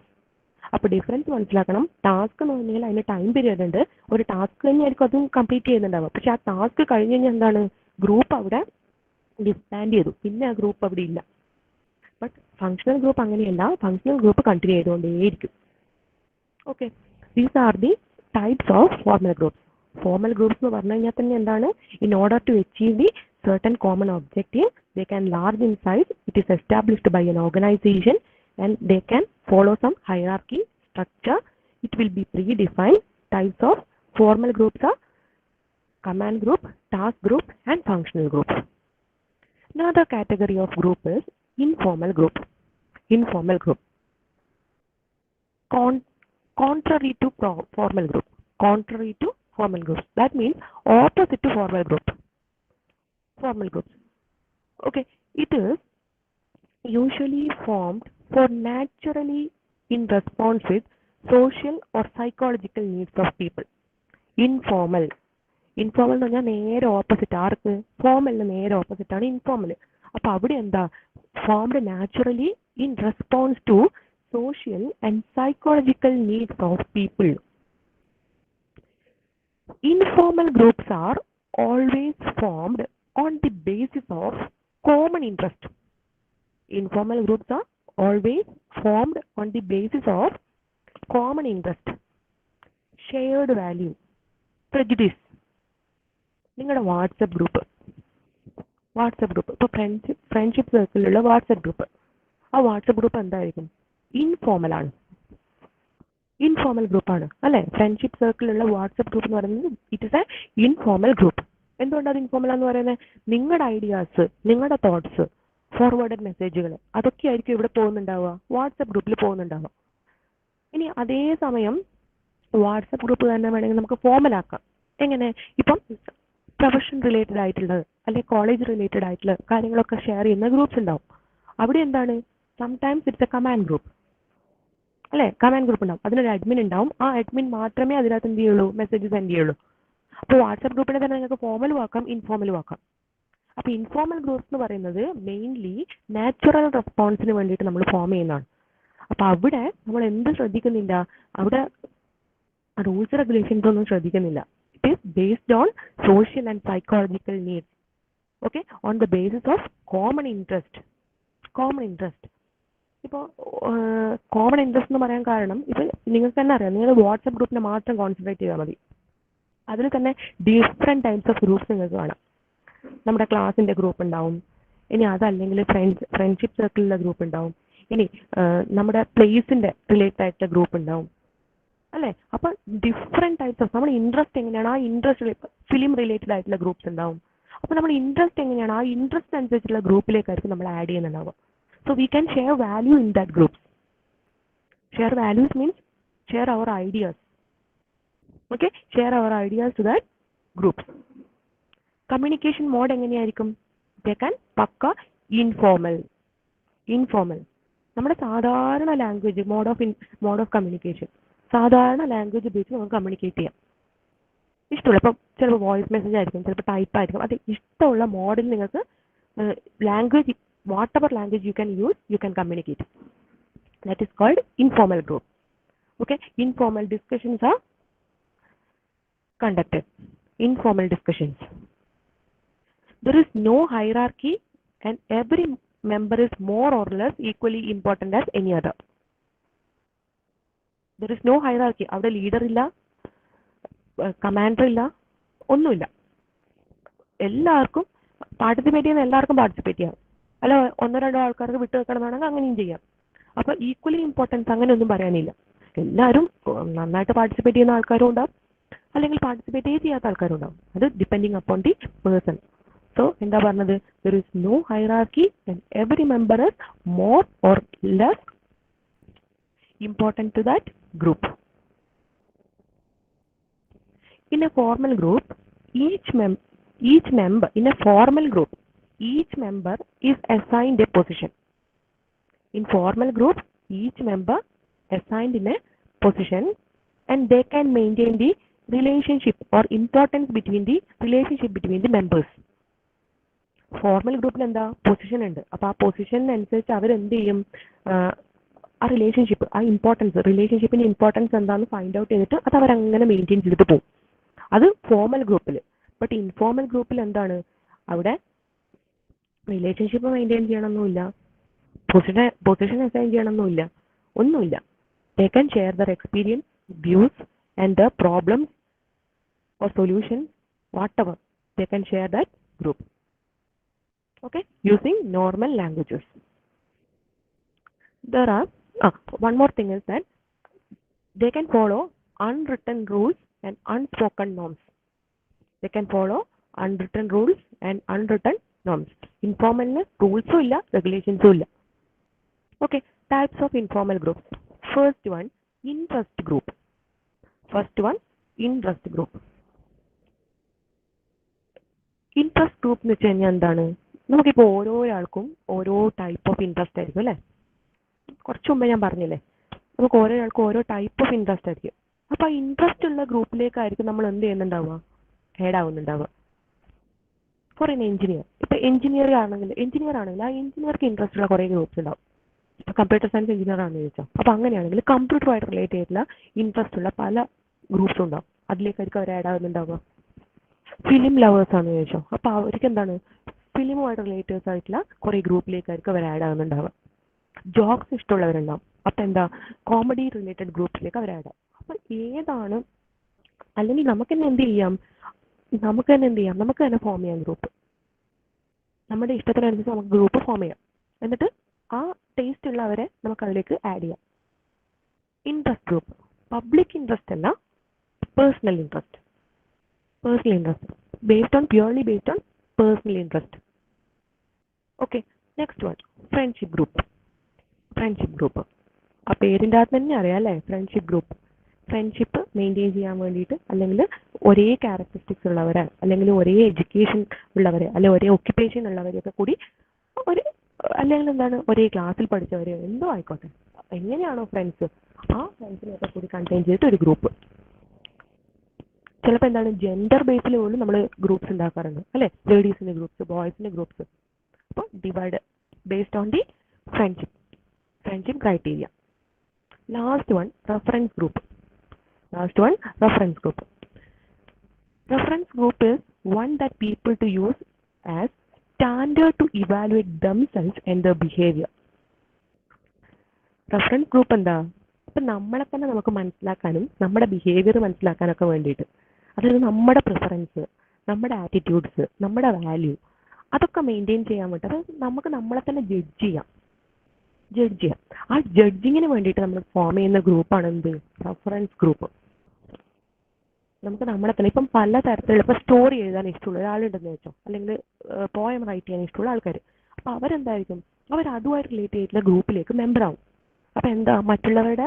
അപ്പോൾ ഡിഫറൻസ് മനസ്സിലാക്കണം. ടാസ്ക് എന്ന് പറഞ്ഞാൽ അതിന് ടൈം പീരിയഡ് ഉണ്ട്. ഒരു ടാസ്ക് തന്നെയായിരിക്കും അതും കംപ്ലീറ്റ് ചെയ്യുന്നുണ്ടാവുക. പക്ഷെ ആ ടാസ്ക് കഴിഞ്ഞ് കഴിഞ്ഞാൽ എന്താണ്, ഗ്രൂപ്പ് അവിടെ ഡിസ്ബാൻഡ് ചെയ്തു, പിന്നെ ആ ഗ്രൂപ്പ് അവിടെ ഇല്ല. ബട്ട് ഫങ്ഷണൽ ഗ്രൂപ്പ് അങ്ങനെയല്ല, ഫങ്ഷണൽ ഗ്രൂപ്പ് കണ്ടിന്യൂ ചെയ്തുകൊണ്ടേയിരിക്കും. Okay, these are the types of formal groups. Formal groups എന്ന് പറഞ്ഞു കഴിഞ്ഞാൽ തന്നെ എന്താണ്, in order to achieve the certain common objective, they can large in size, it is established by an organization, and they can follow some hierarchy structure. It will be predefined. Types of formal groups are command group, task group, and functional group. Another category of group is informal group. Informal group, contrary to formal group. Contrary to formal groups, that means opposite to formal group. Formal groups, okay, it is usually formed for naturally in response with social or psychological needs of people. Informal എന്ന് പറഞ്ഞാൽ നേരെ ഓപ്പോസിറ്റ്. ആർക്ക്? ഫോർമലിന് നേരെ ഓപ്പോസിറ്റ് ആണ് ഇൻഫോർമൽ. അപ്പൊ അവിടെ എന്താ, formed naturally in response to social and psychological needs of people. Informal groups are always formed on the basis of common interest. Informal groups are always formed on the basis of common interest, shared value, prejudice. നിങ്ങളുടെ വാട്സപ്പ് ഗ്രൂപ്പ് ഇപ്പോൾ ഫ്രണ്ട്ഷിപ്പ് സർക്കിളിലുള്ള വാട്സപ്പ് ഗ്രൂപ്പ്, ആ വാട്സപ്പ് ഗ്രൂപ്പ് എന്തായിരിക്കും? ഇൻഫോർമൽ ആണ്, ഇൻഫോർമൽ ഗ്രൂപ്പാണ് അല്ലേ? ഫ്രണ്ട്ഷിപ്പ് സർക്കിളിലുള്ള വാട്സപ്പ് ഗ്രൂപ്പ് എന്ന് പറയുന്നത് it is A informal group. എന്തുകൊണ്ടാണ് ഇൻഫോർമൽ എന്ന് പറയുന്നത്? നിങ്ങളുടെ ഐഡിയാസ്, നിങ്ങളുടെ തോട്ട്സ്, ഫോർവേഡഡ് മെസ്സേജുകൾ, അതൊക്കെ ആയിരിക്കും ഇവിടെ പോകുന്നുണ്ടാവുക, വാട്സപ്പ് ഗ്രൂപ്പിൽ പോകുന്നുണ്ടാവുക. ഇനി അതേ സമയം വാട്സപ്പ് ഗ്രൂപ്പ് തന്നെ വേണമെങ്കിൽ നമുക്ക് ഫോർമൽ ആക്കാം. എങ്ങനെ? ഇപ്പം പ്രൊഫഷൻ റിലേറ്റഡ് ആയിട്ടുള്ളത് അല്ലെങ്കിൽ കോളേജ് റിലേറ്റഡ് ആയിട്ടുള്ള കാര്യങ്ങളൊക്കെ ഷെയർ ചെയ്യുന്ന ഗ്രൂപ്പ്സ് ഉണ്ടാവും. അവിടെ എന്താണ്, sometimes it's A command group അല്ലേ? കമാൻഡ് ഗ്രൂപ്പ് ഉണ്ടാവും, അതിനൊരു അഡ്മിൻ ഉണ്ടാവും. ആ അഡ്മിൻ മാത്രമേ അതിനകത്ത് എന്ത് ചെയ്യുള്ളൂ, മെസ്സേജ് സെൻഡ് ചെയ്യുള്ളൂ. അപ്പോൾ വാട്സപ്പ് ഗ്രൂപ്പിനെ തന്നെ നിങ്ങൾക്ക് ഫോർമലും ആക്കാം, ഇൻഫോർമലും ആക്കാം. അപ്പോൾ ഇൻഫോർമൽ ഗ്രൂപ്പ്സ് എന്ന് പറയുന്നത് മെയിൻലി നാച്ചുറൽ റെസ്പോൺസിന് വേണ്ടിയിട്ട് നമ്മൾ ഫോം ചെയ്യുന്നതാണ്. അപ്പോൾ അവിടെ നമ്മൾ എന്ത് ശ്രദ്ധിക്കുന്നില്ല, അവിടെ റൂൾസ് റെഗുലേഷൻസ് ഒന്നും ശ്രദ്ധിക്കുന്നില്ല. It is based on social and psychological needs, okay, on the basis of common interest. Common interest ഇപ്പോൾ കോമൺ ഇൻട്രസ്റ്റ് എന്ന് പറയാൻ കാരണം ഇപ്പോൾ നിങ്ങൾക്ക് തന്നെ അറിയാം, നിങ്ങൾ വാട്സപ്പ് ഗ്രൂപ്പിനെ മാത്രം കോൺസെൻട്രേറ്റ് ചെയ്താൽ മതി. അതിൽ തന്നെ ഡിഫറെൻറ്റ് ടൈപ്സ് ഓഫ് ഗ്രൂപ്പ്സ് നിങ്ങൾക്ക് കാണാം. നമ്മുടെ ക്ലാസ്സിൻ്റെ ഗ്രൂപ്പ് ഉണ്ടാവും, ഇനി അതല്ലെങ്കിൽ ഫ്രണ്ട്ഷിപ്പ് സർക്കിളിലെ ഗ്രൂപ്പ് ഉണ്ടാവും, ഇനി നമ്മുടെ പ്ലേസിൻ്റെ റിലേറ്റഡ് ആയിട്ടുള്ള ഗ്രൂപ്പ് ഉണ്ടാവും അല്ലേ? അപ്പം ഡിഫറെൻറ്റ് ടൈപ്സ് ഓഫ് നമ്മുടെ ഇൻട്രസ്റ്റ് എങ്ങനെയാണ്, ആ ഇൻട്രസ്റ്റ് ഫിലിം റിലേറ്റഡ് ആയിട്ടുള്ള ഗ്രൂപ്പ്സ് ഉണ്ടാവും. അപ്പോൾ നമ്മുടെ ഇൻട്രസ്റ്റ് എങ്ങനെയാണ്, ആ ഇൻട്രസ്റ്റ് അനുസരിച്ചുള്ള ഗ്രൂപ്പിലേക്കായിരിക്കും നമ്മൾ add ചെയ്യുന്നുണ്ടാവുക. So we can share value in that group. Share values means share our ideas. Okay, share our ideas to that group. Communication mode എങ്ങനെയായിരിക്കും? They can പക്ക informal. നമ്മുടെ സാധാരണ ലാംഗ്വേജ് മോഡ് ഓഫ് കമ്മ്യൂണിക്കേഷൻ, സാധാരണ ലാംഗ്വേജ് ഉപയോഗിച്ച് നമുക്ക് കമ്മ്യൂണിക്കേറ്റ് ചെയ്യാം. ഇഷ്ടമുള്ള ഇപ്പം ചിലപ്പോൾ വോയിസ് മെസ്സേജ് ആയിരിക്കും, ചിലപ്പോൾ ടൈപ്പ് ആയിരിക്കും. അത് ഇഷ്ടമുള്ള മോഡിൽ നിങ്ങൾക്ക് language, whatever language you can use, you can communicate. That is called informal group. Okay, informal discussions are conducted. Informal discussions. There is no hierarchy and every member is more or less equally important as any other. There is no hierarchy. അവിടെ ലീഡർ ഇല്ല, കമാൻഡർ ഇല്ല, ഒന്നുമില്ല. എല്ലാവർക്കും പാർട്ടിസിപ്പേറ്റ് ചെയ്യുന്ന എല്ലാവർക്കും പാർട്ടിസിപ്പേറ്റ് ചെയ്യാം. അല്ല, ഒന്നോ രണ്ടോ ആൾക്കാർക്ക് വിട്ടു വെക്കണമെന്നാണെങ്കിൽ അങ്ങനെയും ചെയ്യാം. അപ്പോൾ ഈക്വലി ഇമ്പോർട്ടൻസ് അങ്ങനെയൊന്നും പറയാനില്ല. എല്ലാവരും നന്നായിട്ട് പാർട്ടിസിപ്പേറ്റ് ചെയ്യുന്ന ആൾക്കാരും ഉണ്ടാവും, അല്ലെങ്കിൽ പാർട്ടിസിപ്പേറ്റ് ചെയ്യാത്ത ആൾക്കാരും ഉണ്ടാവും. അത് depending upon the person. So എന്താ പറഞ്ഞത്? There is no hierarchy and every member is more or less important to that group. In a formal group, each member in a formal group, each member is assigned a position. In formal group, each member assigned in a position and they can maintain the relationship or importance between the relationship between the members. Formal ഗ്രൂപ്പിൽ എന്താ പൊസിഷൻ ഉണ്ട്. അപ്പോൾ ആ പൊസിഷനനുസരിച്ച് അവരെന്ത് ചെയ്യും, ആ റിലേഷൻഷിപ്പ്, ആ ഇമ്പോർട്ടൻസ്, റിലേഷൻഷിപ്പിന്റെ ഇമ്പോർട്ടൻസ് എന്താണെന്ന് ഫൈൻഡ് ഔട്ട് ചെയ്തിട്ട് അത് അവരങ്ങനെ മെയിൻറ്റെയിൻ ചെയ്തിട്ട് പോകും. അത് ഫോർമൽ ഗ്രൂപ്പിൽ. ബട്ട് ഇൻഫോർമൽ ഗ്രൂപ്പിൽ എന്താണ്, അവിടെ റിലേഷൻഷിപ്പ് മെയിൻറ്റെയിൻ ചെയ്യണമെന്നില്ല, പൊസിഷൻ അസൈൻ ചെയ്യണമെന്നില്ല, ഒന്നുമില്ല. They can share their experience, views, and the problems or solutions, whatever. They can share that group. Okay, using normal languages. There are one more thing is that they can follow unwritten rules and unspoken norms. They can follow unwritten rules and unwritten norms. Informal rules illa, regulations illa. Okay, types of informal groups. First one, interest group. Interest group എന്ന് വെച്ച് കഴിഞ്ഞാൽ എന്താണ്, നമുക്കിപ്പോൾ ഓരോരാൾക്കും ഓരോ ടൈപ്പ് ഓഫ് ഇൻട്രസ്റ്റ് ആയിരിക്കും അല്ലേ. കുറച്ച് മുമ്പേ ഞാൻ പറഞ്ഞില്ലേ, നമുക്ക് ഓരോരാൾക്കും ഓരോ ടൈപ്പ് ഓഫ് ഇൻട്രസ്റ്റ് ആയിരിക്കും. അപ്പോൾ ആ ഇൻട്രസ്റ്റ് ഉള്ള ഗ്രൂപ്പിലേക്കായിരിക്കും നമ്മൾ എന്ത് ചെയ്യുന്നുണ്ടാവുക, ആഡ് ആവുന്നുണ്ടാവുക. ഫോർ എൻ എഞ്ചിനീയർ, ഇപ്പോൾ എഞ്ചിനീയർ ആണെങ്കിൽ ആ എഞ്ചിനീയർക്ക് ഇൻട്രസ്റ്റ് ഉള്ള കുറേ ഗ്രൂപ്പ്സ് ഉണ്ടാവും. കമ്പ്യൂട്ടർ സയൻസ് എഞ്ചിനീയർ ആണെന്ന് ചോദിച്ചാൽ, അപ്പോൾ അങ്ങനെയാണെങ്കിൽ കമ്പ്യൂട്ടറുമായിട്ട് റിലേറ്റ് ചെയ്തിട്ടുള്ള ഇൻട്രസ്റ്റ് ഉള്ള പല ഗ്രൂപ്പ്സും ഉണ്ടാവും. അതിലേക്കായിരിക്കും അവർ ആഡ് ആവുന്നുണ്ടാവുക. ഫിലിം ലവേഴ്സ് ആണെന്ന് ചോദിച്ചോ, അപ്പോൾ അവർക്ക് എന്താണ്, ഫിലിമുമായിട്ട് റിലേറ്റീവ്സ് ആയിട്ടുള്ള കുറേ ഗ്രൂപ്പിലേക്കായിരിക്കും അവർ ആഡ് ആവുന്നുണ്ടാവുക. ജോക്സ് ഇഷ്ടമുള്ളവരുണ്ടാവും, അപ്പം എന്താ, കോമഡി റിലേറ്റഡ് ഗ്രൂപ്പ്സിലേക്ക് അവർ ആഡ് ആവും. അപ്പം ഏതാണ്, അല്ലെങ്കിൽ നമുക്ക് തന്നെ എന്ത് ചെയ്യാം, നമുക്ക് തന്നെ ഫോം ചെയ്യാം ഗ്രൂപ്പ്. നമ്മുടെ ഇഷ്ടത്തിനനുസരിച്ച് നമുക്ക് ഗ്രൂപ്പ് ഫോം ചെയ്യാം. എന്നിട്ട് ആ ടേസ്റ്റ് ഉള്ളവരെ നമുക്ക് അതിലേക്ക് ആഡ് ചെയ്യാം. ഇൻട്രസ്റ്റ് ഗ്രൂപ്പ് പബ്ലിക് ഇൻട്രസ്റ്റ് അല്ല, personal interest purely based on personal interest. Okay, next one, friendship group. ആ പേരിൻ്റെ അകത്ത് തന്നെ അറിയാം അല്ലേ, ഫ്രണ്ട്ഷിപ്പ് മെയിൻറ്റെയിൻ ചെയ്യാൻ വേണ്ടിയിട്ട്, അല്ലെങ്കിൽ ഒരേ ക്യാരക്ടറിസ്റ്റിക്സ് ഉള്ളവരെ, അല്ലെങ്കിൽ ഒരേ എഡ്യൂക്കേഷൻ ഉള്ളവരെ, അല്ലെങ്കിൽ ഒരേ ഒക്യുപ്പേഷൻ ഉള്ളവരെയൊക്കെ കൂടി അല്ലെങ്കിൽ എന്താണ്, ഒരേ ക്ലാസ്സിൽ പഠിച്ചവരെയോ എന്തോ ആയിക്കോട്ടെ, എങ്ങനെയാണോ ഫ്രണ്ട്സ്, ആ ഫ്രണ്ട്സിനെയൊക്കെ കൂടി കണ്ടെയ്ൻ ചെയ്തിട്ട് ഒരു ഗ്രൂപ്പ്. ചിലപ്പോൾ എന്താണ്, ജെൻഡർ ബേസിൽ പോലും നമ്മൾ ഗ്രൂപ്പ്സ് ഉണ്ടാക്കാറുണ്ട് അല്ലേ, ലേഡീസിൻ്റെ ഗ്രൂപ്പ്സ്, ബോയ്സിൻ്റെ ഗ്രൂപ്പ്സ്. അപ്പോൾ divide based on the friendship criteria. Last one, reference group. Reference group is one that people to use as standard to evaluate themselves and their behavior. Reference group എന്താ, ഇപ്പം നമ്മളെ തന്നെ നമുക്ക് മനസ്സിലാക്കാനും നമ്മുടെ ബിഹേവിയർ മനസ്സിലാക്കാനൊക്കെ വേണ്ടിയിട്ട്, അതായത് നമ്മുടെ പ്രിഫറൻസ്, നമ്മുടെ ആറ്റിറ്റ്യൂഡ്സ്, നമ്മുടെ വാല്യൂ, അതൊക്കെ മെയിൻറ്റെയിൻ ചെയ്യാൻ വേണ്ടി, അതായത് നമുക്ക് നമ്മളെ തന്നെ ജഡ്ജ് ചെയ്യാം. ആ ജഡ്ജിങ്ങിന് വേണ്ടിയിട്ട് നമ്മൾ ഫോം ചെയ്യുന്ന ഗ്രൂപ്പാണ് എന്ത്, റെഫറൻസ് ഗ്രൂപ്പ്. നമുക്ക് നമ്മളെ തന്നെ ഇപ്പം പല തരത്തിലുള്ള, ഇപ്പോൾ സ്റ്റോറി എഴുതാൻ ഇഷ്ടമുള്ള ഒരാളുണ്ടെന്ന് വെച്ചോ, അല്ലെങ്കിൽ പോയം റൈറ്റ് ചെയ്യാൻ ഇഷ്ടമുള്ള ആൾക്കാർ, അപ്പോൾ അവരെന്തായിരിക്കും, അവർ അതുമായിട്ട് റിലേറ്റ് ചെയ്തിട്ടുള്ള ഗ്രൂപ്പിലേക്ക് മെമ്പർ ആവും. അപ്പം എന്താ, മറ്റുള്ളവരുടെ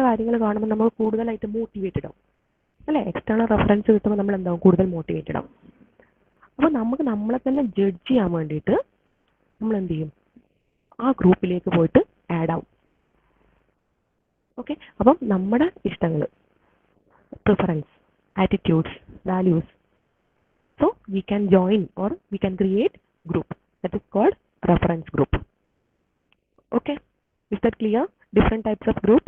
കാര്യങ്ങൾ കാണുമ്പോൾ നമ്മൾ കൂടുതലായിട്ട് മോട്ടിവേറ്റഡ് ആവും അല്ലേ. എക്സ്റ്റേണൽ റെഫറൻസ് കിട്ടുമ്പോൾ നമ്മൾ എന്താവും, കൂടുതൽ മോട്ടിവേറ്റഡ് ആവും. അപ്പോൾ നമുക്ക് നമ്മളെ തന്നെ ജഡ്ജ് ചെയ്യാൻ വേണ്ടിയിട്ട് നമ്മൾ എന്ത് ചെയ്യും, ആ ഗ്രൂപ്പിലേക്ക് പോയിട്ട് ആഡ് ആവും. ഓക്കെ, അപ്പം നമ്മുടെ ഇഷ്ടങ്ങൾ, preference, attitudes, values, so we can join or we can create group that is called reference group. Okay, is that clear? Different types of group.